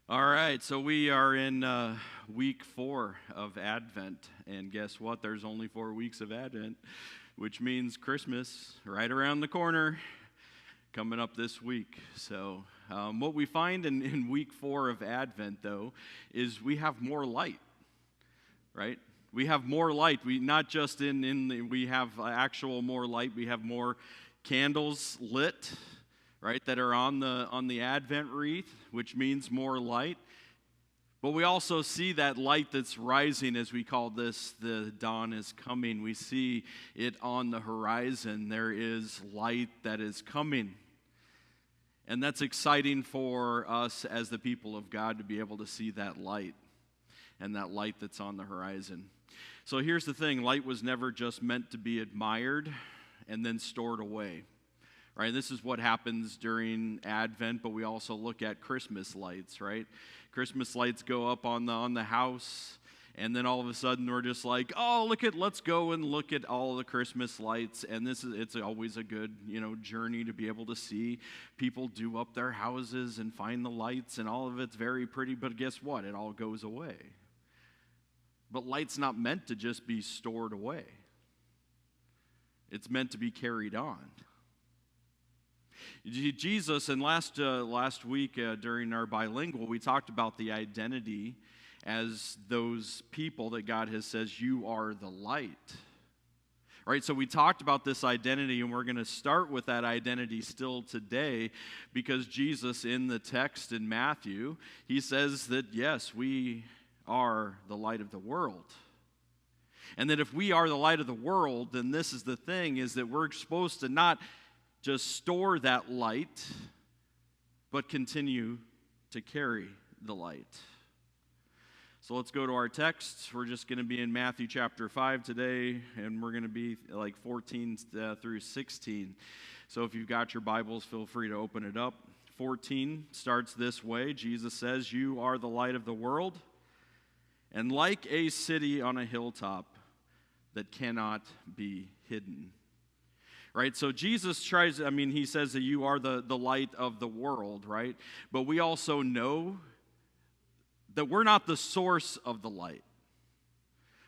All right, so we are in week 4 of Advent, and guess what? There's only 4 weeks of Advent, which means Christmas right around the corner, coming up this week. So, what we find in week 4 of Advent, though, is we have more light, right? We have more light. We not just we have actual more light. We have more candles lit, right, that are on the Advent wreath, which means more light. But we also see that light that's rising, as we call this, the dawn is coming. We see it on the horizon. There is light that is coming. And that's exciting for us as the people of God to be able to see that light and that light that's on the horizon. So here's the thing, light was never just meant to be admired and then stored away. Right, this is what happens during Advent, but we also look at Christmas lights, right? Christmas lights go up on the house, and then all of a sudden we're just like, oh, let's go and look at all the Christmas lights. And it's always a good, journey to be able to see people do up their houses and find the lights, and all of it's very pretty, but guess what? It all goes away. But light's not meant to just be stored away. It's meant to be carried on. Jesus, and last week during our bilingual, we talked about the identity as those people that God has says, you are the light. Right, so we talked about this identity, and we're going to start with that identity still today, because Jesus in the text in Matthew, he says that, yes, we are the light of the world. And that if we are the light of the world, then this is the thing, is that we're supposed to not just store that light, but continue to carry the light. So let's go to our text. We're just going to be in Matthew chapter 5 today, and we're going to be like 14 through 16. So if you've got your Bibles, feel free to open it up. 14 starts this way. Jesus says, you are the light of the world, and like a city on a hilltop that cannot be hidden. Right, so Jesus he says that you are the light of the world, right? But we also know that we're not the source of the light.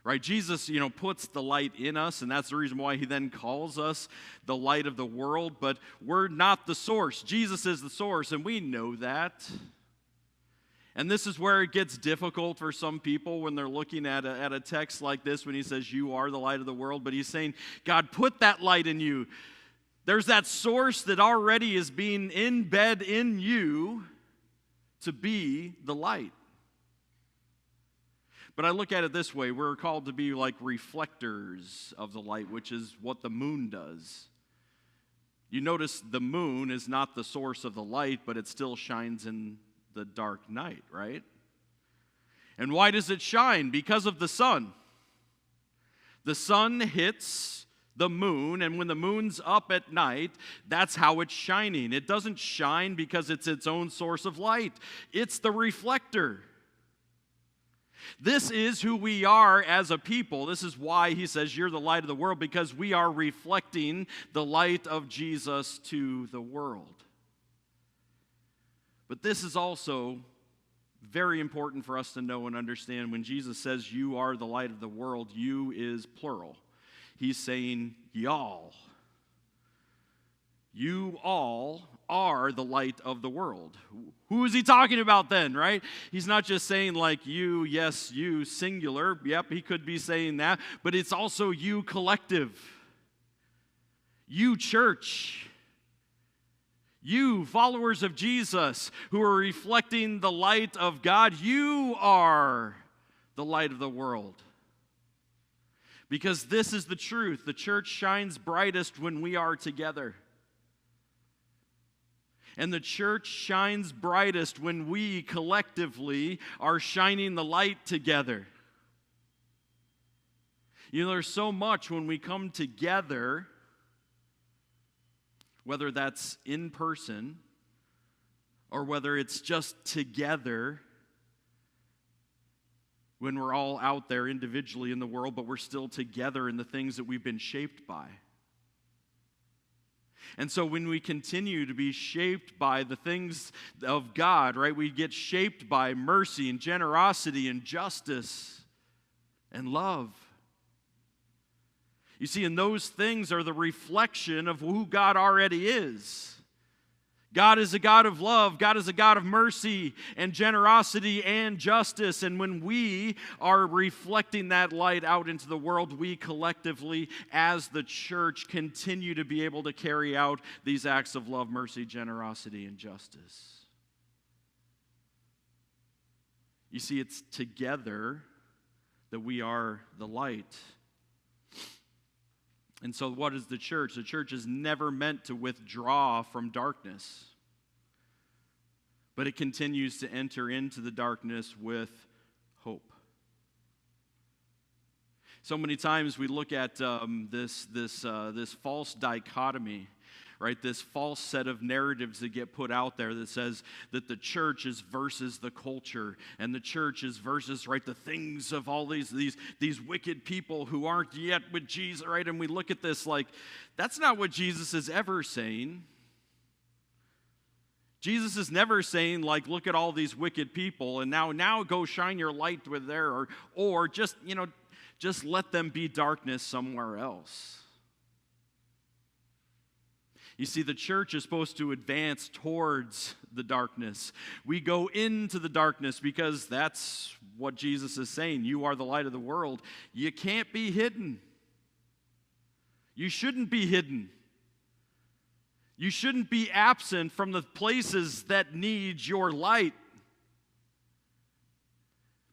Right, Jesus, puts the light in us, and that's the reason why he then calls us the light of the world, but we're not the source. Jesus is the source, and we know that. And this is where it gets difficult for some people when they're looking at a text like this, when he says, you are the light of the world. But he's saying, God, put that light in you. There's that source that already is being in bed in you to be the light. But I look at it this way. We're called to be like reflectors of the light, which is what the moon does. You notice the moon is not the source of the light, but it still shines in the dark night, right? And why does it shine? Because of the sun. The sun hits the moon, and when the moon's up at night, that's how it's shining. It doesn't shine because it's its own source of light. It's the reflector. This is who we are as a people. This is why he says you're the light of the world, because we are reflecting the light of Jesus to the world. But this is also very important for us to know and understand. When Jesus says you are the light of the world, you is plural. He's saying y'all. You all are the light of the world. Who is he talking about then, right? He's not just saying like you, yes, you, singular. Yep, he could be saying that. But it's also you, collective. You, church. You, followers of Jesus, who are reflecting the light of God, you are the light of the world. Because this is the truth. The church shines brightest when we are together. And the church shines brightest when we collectively are shining the light together. There's so much when we come together, whether that's in person or whether it's just together when we're all out there individually in the world, but we're still together in the things that we've been shaped by. And so when we continue to be shaped by the things of God, right, we get shaped by mercy and generosity and justice and love. You see, and those things are the reflection of who God already is. God is a God of love. God is a God of mercy and generosity and justice. And when we are reflecting that light out into the world, we collectively, as the church, continue to be able to carry out these acts of love, mercy, generosity, and justice. You see, it's together that we are the light. And so what is the church? The church is never meant to withdraw from darkness, but it continues to enter into the darkness with hope. So many times we look at this false dichotomy, right? This false set of narratives that get put out there that says that the church is versus the culture, and the church is versus, right, the things of all these wicked people who aren't yet with Jesus, right? And we look at this like, that's not what Jesus is ever saying. Jesus is never saying, like, look at all these wicked people, and now go shine your light with there, or just let them be darkness somewhere else. You see, the church is supposed to advance towards the darkness. We go into the darkness because that's what Jesus is saying. You are the light of the world. You can't be hidden. You shouldn't be hidden. You shouldn't be absent from the places that need your light.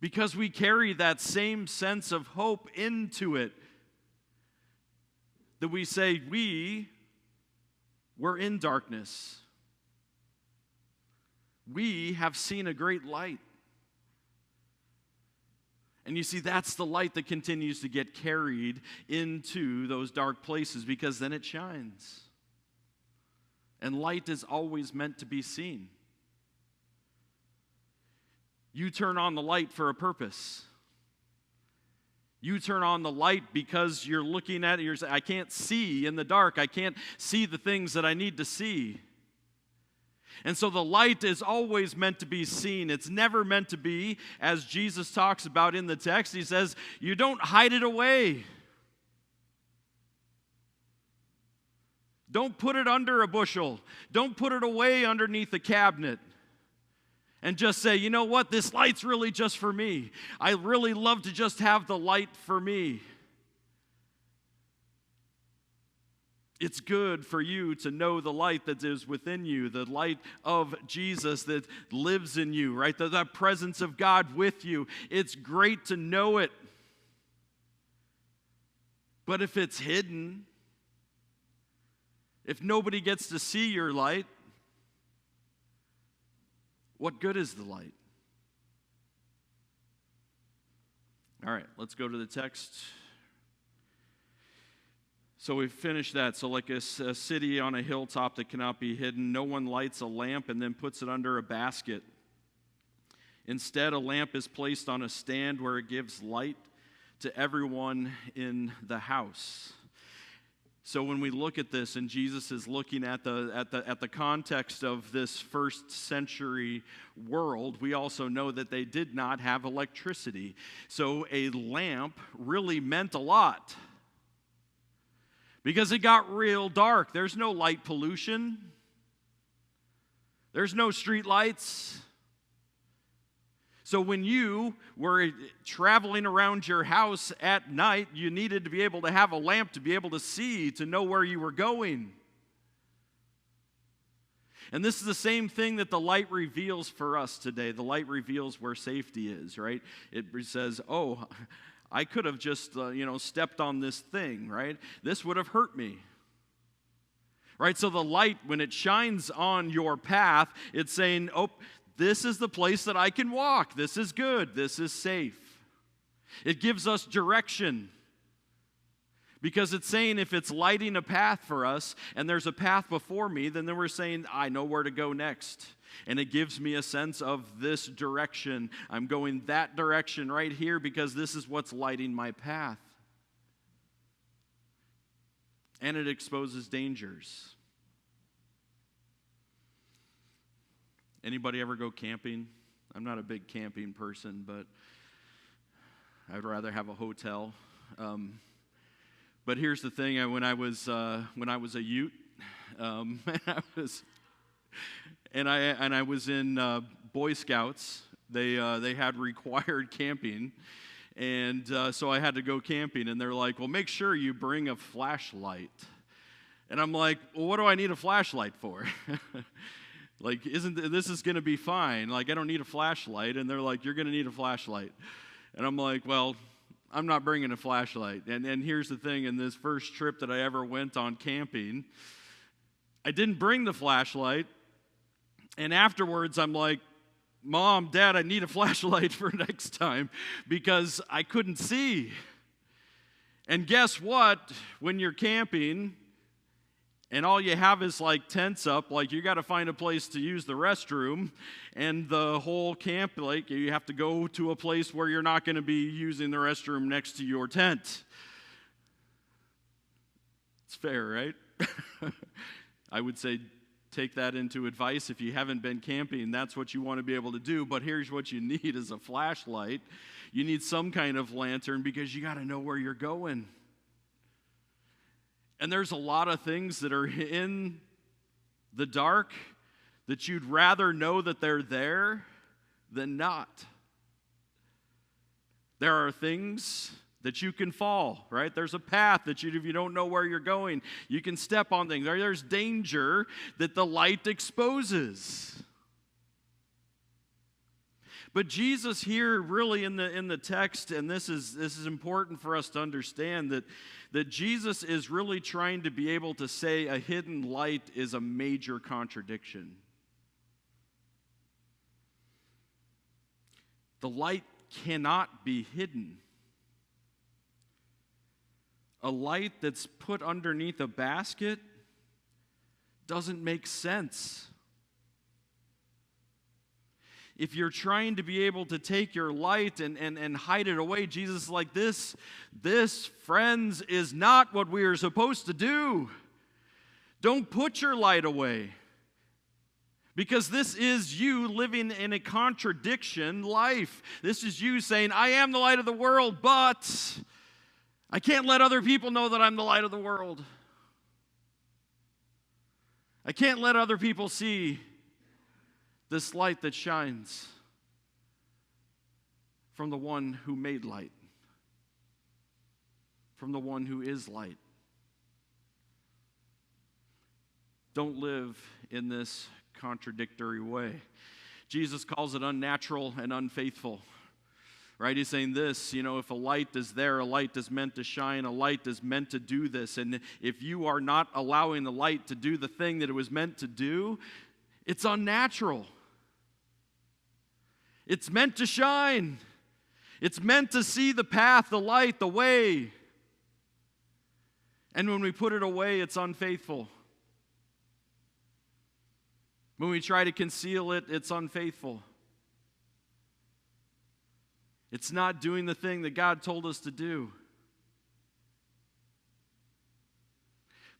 Because we carry that same sense of hope into it. That we say, we're in darkness. We have seen a great light. And you see, that's the light that continues to get carried into those dark places, because then it shines. And light is always meant to be seen. You turn on the light for a purpose. You turn on the light because you're looking at it, you're saying, I can't see in the dark. I can't see the things that I need to see. And so the light is always meant to be seen. It's never meant to be, as Jesus talks about in the text, he says, you don't hide it away. Don't put it under a bushel. Don't put it away underneath a cabinet. And just say, you know what, this light's really just for me. I really love to just have the light for me. It's good for you to know the light that is within you, the light of Jesus that lives in you, right? The presence of God with you. It's great to know it. But if it's hidden, if nobody gets to see your light, what good is the light? All right, let's go to the text. So we've finished that. So like a city on a hilltop that cannot be hidden, no one lights a lamp and then puts it under a basket. Instead, a lamp is placed on a stand where it gives light to everyone in the house. So when we look at this, and Jesus is looking at the context of this first century world, we also know that they did not have electricity. So a lamp really meant a lot, because it got real dark. There's no light pollution. There's no street lights. So when you were traveling around your house at night, you needed to be able to have a lamp to be able to see, to know where you were going. And this is the same thing that the light reveals for us today. The light reveals where safety is, right? It says, oh, I could have just, stepped on this thing, right? This would have hurt me. Right? So the light, when it shines on your path, it's saying, oh, this is the place that I can walk. This is good. This is safe. It gives us direction. Because it's saying if it's lighting a path for us and there's a path before me, then we're saying, I know where to go next. And it gives me a sense of this direction. I'm going that direction right here because this is what's lighting my path. And it exposes dangers. Anybody ever go camping? I'm not a big camping person, but I'd rather have a hotel. But here's the thing: when I was a Ute, and I was in Boy Scouts. They had required camping, and so I had to go camping. And they're like, "Well, make sure you bring a flashlight." And I'm like, "Well, what do I need a flashlight for?" Like, this is going to be fine. Like, I don't need a flashlight. And they're like, "You're going to need a flashlight." And I'm like, "Well, I'm not bringing a flashlight." And here's the thing: in this first trip that I ever went on camping, I didn't bring the flashlight. And afterwards, I'm like, "Mom, Dad, I need a flashlight for next time," because I couldn't see. And guess what? When you're camping and all you have is like tents up, like you got to find a place to use the restroom, and the whole camp, like you have to go to a place where you're not going to be using the restroom next to your tent. It's fair, right? I would say take that into advice. If you haven't been camping, that's what you want to be able to do. But here's what you need is a flashlight. You need some kind of lantern because you got to know where you're going. And there's a lot of things that are in the dark that you'd rather know that they're there than not. There are things that you can fall, right? There's a path that if you don't know where you're going, you can step on things. There's danger that the light exposes. But Jesus here really in the text, and this is important for us to understand, that Jesus is really trying to be able to say a hidden light is a major contradiction. The light cannot be hidden. A light that's put underneath a basket doesn't make sense. If you're trying to be able to take your light and hide it away, Jesus is like, this, friends, is not what we are supposed to do. Don't put your light away. Because this is you living in a contradiction life. This is you saying, I am the light of the world, but I can't let other people know that I'm the light of the world. I can't let other people see this light that shines from the one who made light, from the one who is light. Don't live in this contradictory way. Jesus calls it unnatural and unfaithful. Right? He's saying this, if a light is there, a light is meant to shine, a light is meant to do this. And if you are not allowing the light to do the thing that it was meant to do, it's unnatural. It's meant to shine. It's meant to see the path, the light, the way. And when we put it away, it's unfaithful. When we try to conceal it, it's unfaithful. It's not doing the thing that God told us to do.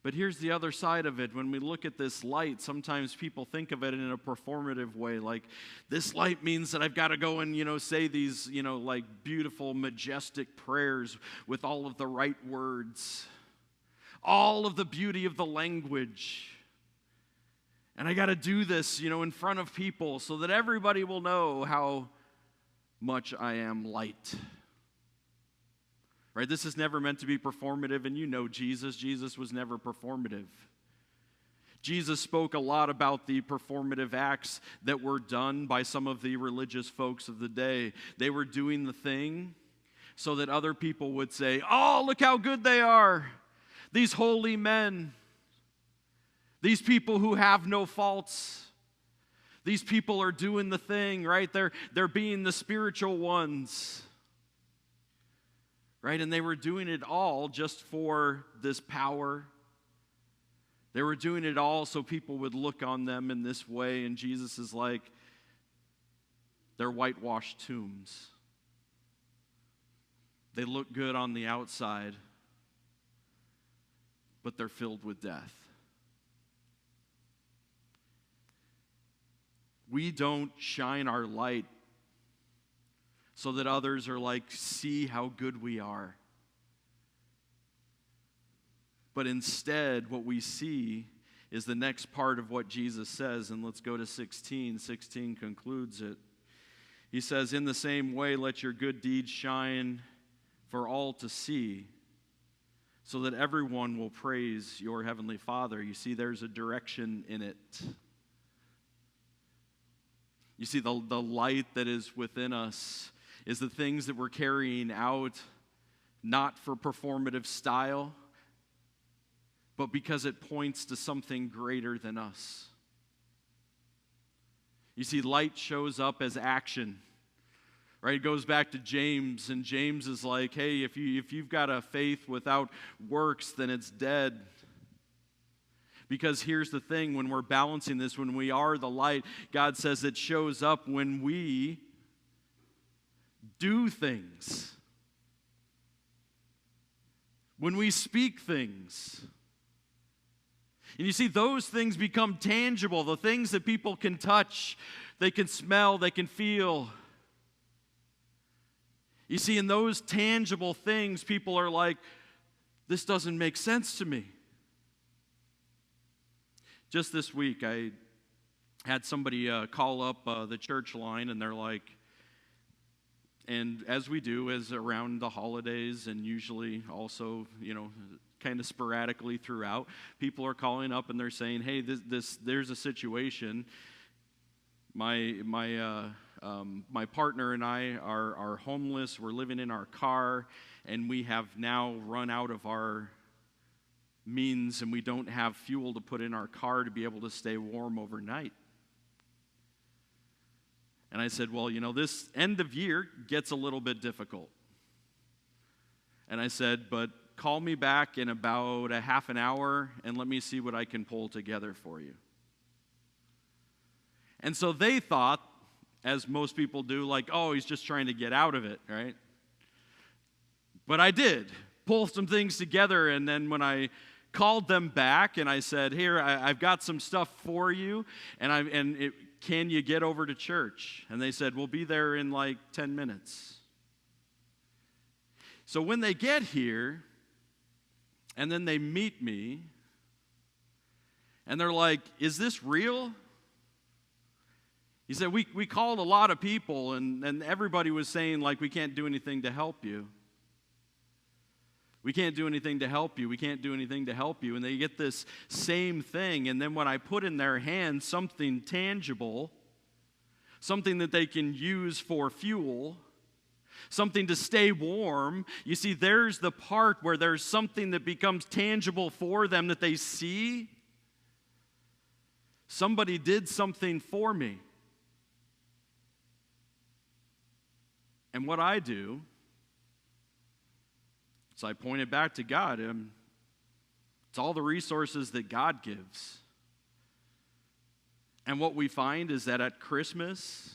But here's the other side of it. When we look at this light, sometimes people think of it in a performative way. Like, this light means that I've got to go and, say these, like beautiful, majestic prayers with all of the right words. All of the beauty of the language. And I got to do this, in front of people so that everybody will know how much I am light. Right? This is never meant to be performative, and Jesus. Jesus was never performative. Jesus spoke a lot about the performative acts that were done by some of the religious folks of the day. They were doing the thing so that other people would say, "Oh, look how good they are. These holy men. These people who have no faults. These people are doing the thing," right? They're being the spiritual ones. Right? And they were doing it all just for this power. They were doing it all so people would look on them in this way. And Jesus is like, they're whitewashed tombs. They look good on the outside, but they're filled with death. we don't shine our light so that others are like, see how good we are. But instead, what we see is the next part of what Jesus says, and let's go to 16. 16 concludes it. He says, in the same way, let your good deeds shine for all to see, so that everyone will praise your heavenly Father. You see, there's a direction in it. You see, the light that is within us is the things that we're carrying out, not for performative style, but because it points to something greater than us. You see, light shows up as action. Right? It goes back to James, and James is like, hey, if you've got a faith without works, then it's dead. Because here's the thing, when we're balancing this, when we are the light, God says it shows up when we do things. When we speak things. And you see, those things become tangible, the things that people can touch, they can smell, they can feel. You see, in those tangible things, people are like, this doesn't make sense to me. Just this week, I had somebody call up the church line, and they're like, and as we do, as around the holidays, and usually also, kind of sporadically throughout, people are calling up and they're saying, hey, there's a situation. My partner and I are homeless. We're living in our car, and we have now run out of our means, and we don't have fuel to put in our car to be able to stay warm overnight. And I said, well, this end of year gets a little bit difficult. And I said, but call me back in about a half an hour, and let me see what I can pull together for you. And so they thought, as most people do, like, oh, he's just trying to get out of it, right? But I did pull some things together, and then when I called them back and I said, here, I've got some stuff for you, can you get over to church? And they said, we'll be there in like 10 minutes. So when they get here, and then they meet me, and they're like, is this real? He said, we called a lot of people, and everybody was saying, like, we can't do anything to help you. We can't do anything to help you. We can't do anything to help you. And they get this same thing, and then when I put in their hands something tangible, something that they can use for fuel, something to stay warm, you see, there's the part where there's something that becomes tangible for them that they see. Somebody did something for me. And what I do is I point it back to God. It's all the resources that God gives. And what we find is that at Christmas,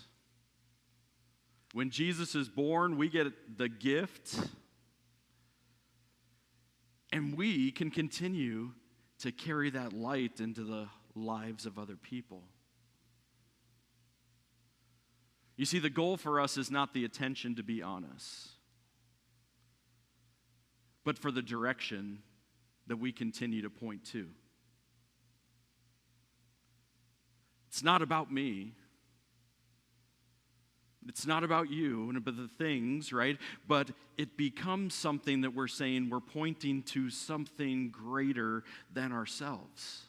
when Jesus is born, we get the gift, and we can continue to carry that light into the lives of other people. You see, the goal for us is not the attention to be on us, but for the direction that we continue to point to. It's not about me. It's not about you, but the things, right? But it becomes something that we're saying we're pointing to something greater than ourselves.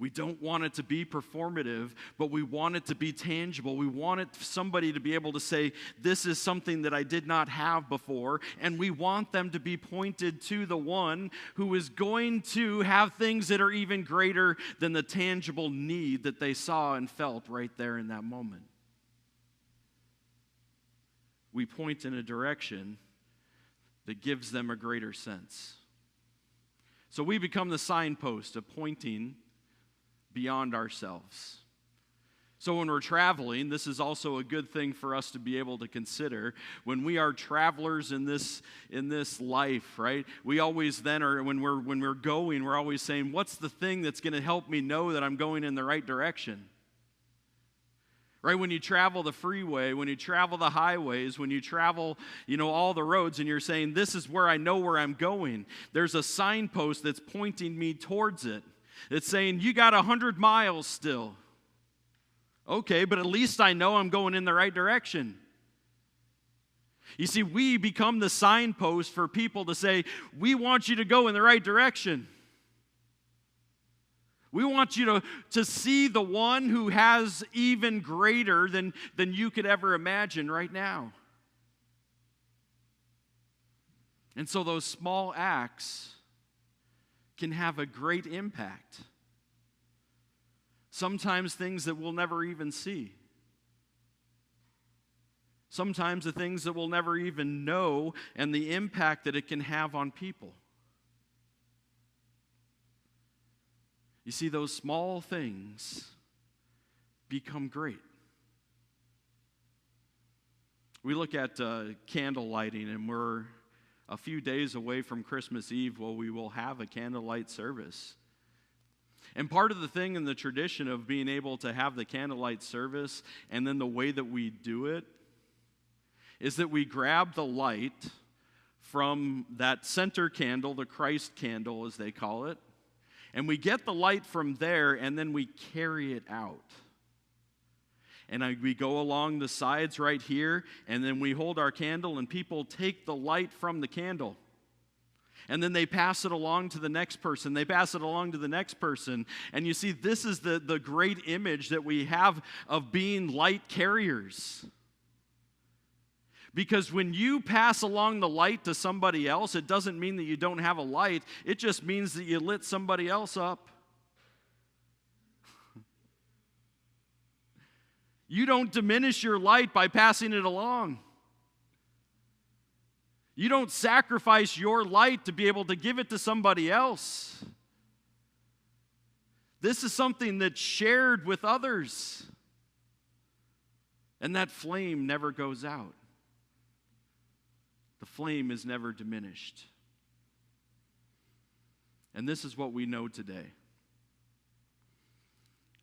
We don't want it to be performative, but we want it to be tangible. We want somebody to be able to say, this is something that I did not have before, and we want them to be pointed to the one who is going to have things that are even greater than the tangible need that they saw and felt right there in that moment. We point in a direction that gives them a greater sense. So we become the signpost of pointing beyond ourselves. So when we're traveling, this is also a good thing for us to be able to consider. When we are travelers in this life, right? We always then are, when we're going, we're always saying, what's the thing that's going to help me know that I'm going in the right direction? Right? When you travel the freeway, when you travel the highways, when you travel, all the roads, and you're saying, this is where I know where I'm going. There's a signpost that's pointing me towards it. It's saying, you got 100 miles still. Okay, but at least I know I'm going in the right direction. You see, we become the signpost for people to say, we want you to go in the right direction. We want you to see the one who has even greater than you could ever imagine right now. And so those small acts can have a great impact. Sometimes things that we'll never even see. Sometimes the things that we'll never even know and the impact that it can have on people. You see, those small things become great. We look at candle lighting, and we're a few days away from Christmas Eve where we will have a candlelight service. And part of the thing in the tradition of being able to have the candlelight service and then the way that we do it is that we grab the light from that center candle, the Christ candle as they call it, and we get the light from there and then we carry it out. And we go along the sides right here, and then we hold our candle, and people take the light from the candle. And then they pass it along to the next person. They pass it along to the next person. And you see, this is the great image that we have of being light carriers. Because when you pass along the light to somebody else, it doesn't mean that you don't have a light. It just means that you lit somebody else up. You don't diminish your light by passing it along. You don't sacrifice your light to be able to give it to somebody else. This is something that's shared with others. And that flame never goes out. The flame is never diminished. And this is what we know today,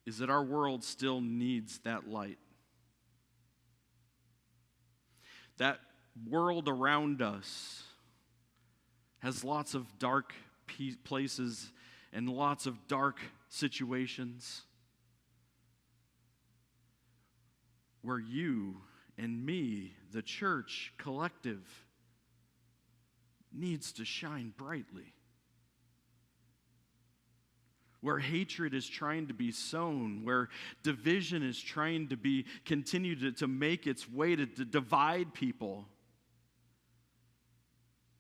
is that our world still needs that light. That world around us has lots of dark places and lots of dark situations where you and me, the church collective, needs to shine brightly. Where hatred is trying to be sown, where division is trying to continue to make its way to divide people.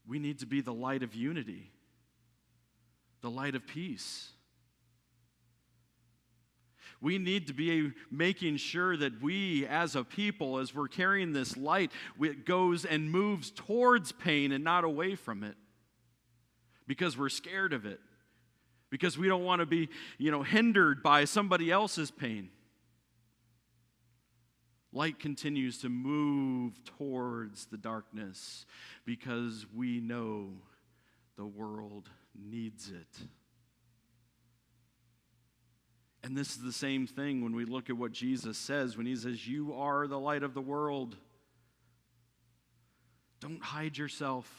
We need to be the light of unity, the light of peace. We need to be making sure that we as a people, as we're carrying this light, it goes and moves towards pain and not away from it. Because we're scared of it. Because we don't want to be, hindered by somebody else's pain. Light continues to move towards the darkness because we know the world needs it. And this is the same thing when we look at what Jesus says, when he says, you are the light of the world. Don't hide yourself.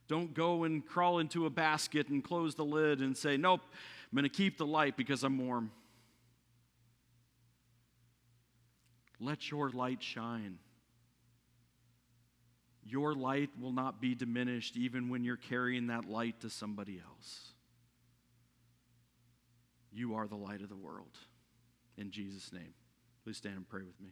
Don't go and crawl into a basket and close the lid and say, nope, I'm going to keep the light because I'm warm. Let your light shine. Your light will not be diminished even when you're carrying that light to somebody else. You are the light of the world. In Jesus' name. Please stand and pray with me.